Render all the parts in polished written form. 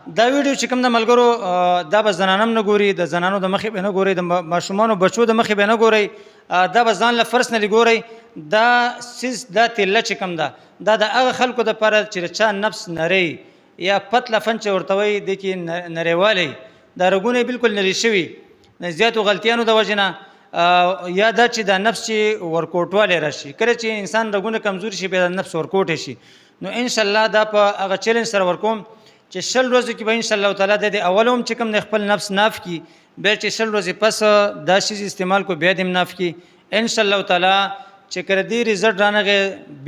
دا ویډیو چې کوم د ملګرو دا به زنانم نه ګوري، د زنانو د مخې به نه ګوري، د ماشومانو بچو د مخې به نه ګوري، دا به ځان له پرسنلي ګورئ. دا سیز دا تیله چې کوم ده دا د هغه خلکو دپاره چې د چا نفس نری یا پتله فن چې ورته وایي دې کې نریوالی، دا رګونه یې بالکل نري شوي د زیاتو غلطیانو د وجې نه، یا دا چې د نفس چې ورکوټوالی راشي. کله چې انسان رګونه کمزوري شي بیا د نفس ورکوټی شي. نو انشاءالله دا په هغه چیلنج سره ورکوم چې 20 ورځو کې به انشاءالله تعالی د اول هم چې کوم د خپل نفس ناف کی، بیا چې 20 ورځې پس دا شیز استعمال کو بیا د ناف کی انشاءالله تعالی چې کړه دې رزلټ رانغه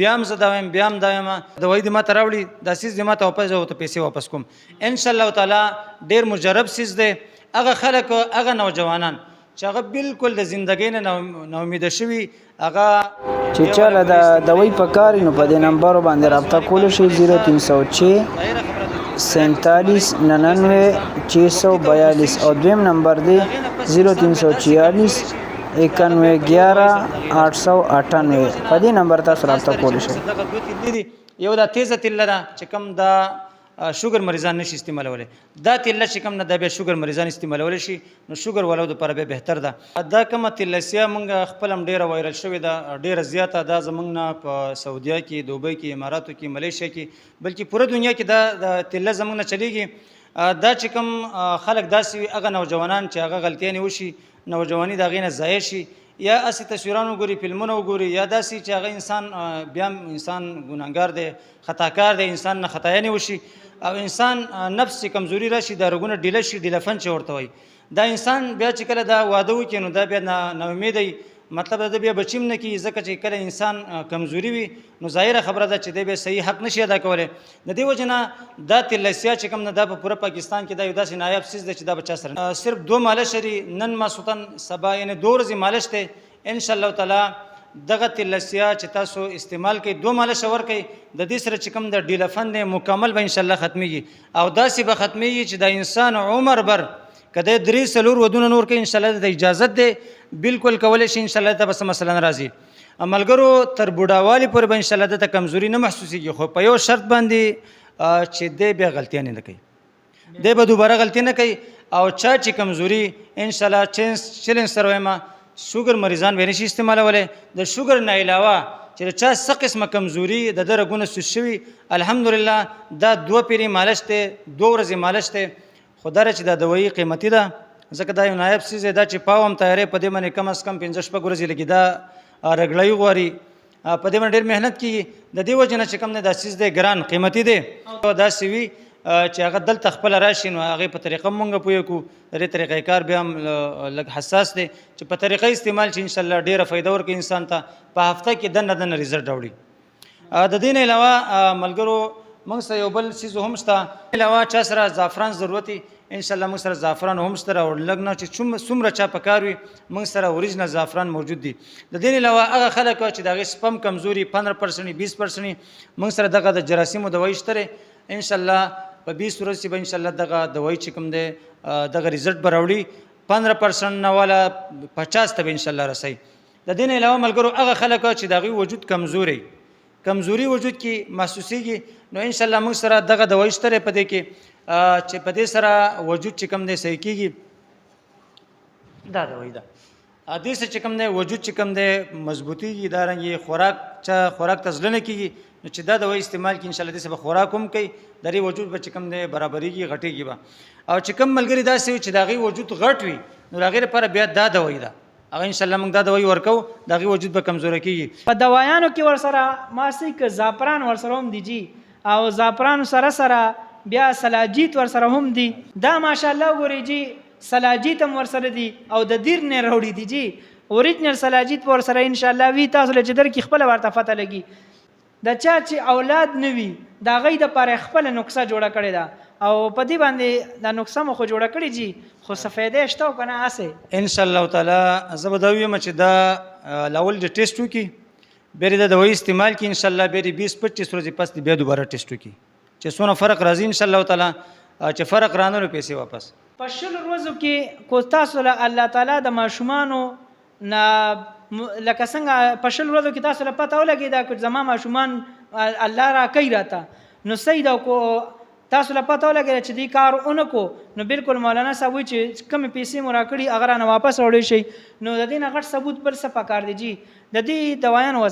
بیا هم زه دا وایم بیا هم دا وایم دوای دې ماته راوړي دا سیز دې ماته واپس او ته پیسې واپس کوم. انشاءالله تعالی ډیر مجرب سیز دی. هغه خلک هغه نوجوانان چې هغه بالکل د زندګۍ نه امید شوي هغه چې چاله د دوی په کار نو په دې نمبر باندې رابطه کول شي 0306 47 99 642 او دویم نمبر دی 0346 91 11 898 په دې نمبر تاسو رابطه کولی شئ. یو دا تیزه تله ده چې کوم دا شوګر مریضان نشي استعمالولی، دا تله چې کوم نه دا بیا شوګر مریضان استعمالولی شي نو شوګر والو دپاره بیا بهتر ده. دا کومه تلسیه موږ خپل هم ډېره وایرل شوې ده، ډېره زیاته. دا زموږ نه په سعودیه کې، دوبۍ کې، اماراتو کې، ملیشیا کې، بلکې پوره دنیا کې دا تله زموږ نه چلیږي. دا چې کوم خلک داسې وي هغه نوجوانان چې هغه غلطیانې وشي، نوجواني د هغې نه ضایع شي، یا اسې تصویران وګوري، فلمونه وګوري، یا داسې چې هغه انسان بیا انسان ګناهګار دی، خطاکار دی، انسان نه خطایانې وشي او انسان نفس کمزوري راشي، دا رګونه ډیله شي، ډیلفن چې ورته وایي. دا انسان بیا چې کله دا واده وکړي نو دا بیا ناامیدی، مطلب دا بیا بچیم نه کیږي، ځکه چې کله انسان کمزوري وي نو ظاهره خبره ده چې دی بیا صحیح حق نشي ادا کولی. د دې وجې نه دا تلسیه چې کوم نه دا په پوره پاکستان کې دا یو داسې نایاب سیز دی چې دا به چا سره صرف 2 مالش لري، نن ماسخوتن سبا یعنې 2 ورځې مالش دی. انشاءالله تعالی دغه تلسیه چې تاسو استعمال کوئ 2 مالش ورکوئ، د دې سره چې کوم د ډیلفن دی مکمل به انشاءالله ختمیږي او داسې به ختمیږي چې د انسان عمر بر کده 3-4 ودونه نور کوي انشاءالله د اجازت دی بالکل کولی شي انشاءالله ته بس مثلا راځي. ملګرو تر بوډاوالي پورې به انشاءالله ته کمزوري نه محسوسیږي، خو په یو شرط باندې چې دی بیا غلطیانې نه کوي، دی به دوباره غلطي نه کوي. او چا چې کمزوري انشاءالله چیلنج سره وایم شوګر مریضان به نشي استعمالولی. د شوګر نه علاوه چې د چا څه قسمه کمزوري د ده رګونه سوس شوي الحمدلله دا 2 پیرې مالش دی، 2 ورځې مالش دی. خو دا چې دا دوایي قیمتي ده ځکه دا یو نایب سیز دی. دا چې پاو هم تیاری په دې باندې کم از کم 5-6 ورځې لګي، دا رګړی غواړي، په دې باندې ډېر محنت کېږي. د دې وجې نه چې کوم دی دا سیز دی ګران قیمتي دی. داسې وي چې هغه دلته خپله راشي نو هغې په طریقه مونږ پوهه کړو. د دې طریقې کار بیا هم لږ حساس دی چې په طریقه استعمال شي انشاءالله ډېره فایده ورکوي انسان ته، په هفته کې دنه رزلټ راوړي. د دې نه علاوه ملګرو موږ سره یو بل سیز هم شته، علاوه چا سره زعفران ضرورت وي انشاءالله موږ سره زعفران هم شته او لږ نه چې څومره چا په کار وي موږ سره اوریجنل زعفران موجود دي. د دې علاوه هغه خلک چې د هغې سپم کمزوري 15% 20% موږ سره دغه د جراثیمو دوایي شته انشاءالله په 20 ورځې به انشاءالله دغه دوایي چې کوم دی دغه رزلټ به راوړي 15% نه والا 50 ته به انشاءالله رسوي. د دې نه علاوه ملګرو هغه خلک چې د هغوی وجود کمزوري وجود کې محسوسیږي نو انشاءالله موږ سره دغه دوایي شته په دې کې چې په دې سره وجود چې کوم دی صحیح کېږي. دا دوایي ده دې سره چې کوم دی وجود چې کوم دی مضبوطېږي، دارنګې خوراک ته زړه نه کېږي نو چې دا دوایي استعمال کړي انشاءالله دې سره به خوراک هم کوي، د هغې وجود به چې کوم دی برابرېږي غټېږي به. او چې کوم ملګري داسې وي چې د هغې وجود غټ وي نو د هغې لپاره بیا دا دوایي ده، هغه انشاءالله موږ دا دوایي ورکوو، د هغې وجود به کمزوری کېږي. په دوایانو کې ورسره ماسي که زعفران ورسره هم دي جي، او زعفران سره بیا سلاجیت ورسره هم دي. دا ماشاءالله وګورئ جي سلاجیت هم ورسره دي او د دیر نه راوړي دي جي، اوریجنل سلاجیت ورسره انشاءالله وي. تاسو له چې در کې خپله ورته پته لګي. د چا چې اولاد نه وي د هغوی دپاره خپله نقصه جوړه کړې ده او په دې باندې دا نقصه مو خو جوړه کړې جي، خو څه فایده شته او که نه هسې انشاءالله تعالی زه به دا ویم چې دا لاول د ټیسټ وکړي، بیا د دوایي استعمال کړي انشاءالله، بیا 20-25 ورځې پس بیا دوباره ټیسټ وکړي چې څونه فرق راځي انشاءالله تعالی. چې فرق رانه نو پیسې واپس. په 20 ورځو کې کو تاسو له الله تعالی د ماشومانو نه لکه څنګه په 20 ورځو کې تاسو له پته ولګېده که زما ماشومان الله را کوي راته نو صحیح ده. کو تاسو له پته ولګېده چې دې کار اونکو نو بالکل مولانا صاحب وایي چې کمې پیسې مو راکړي هغه رانه واپس وړی شي. نو د دې نه غټ ثبوت بل څه پکار دی جي د دې دوایانو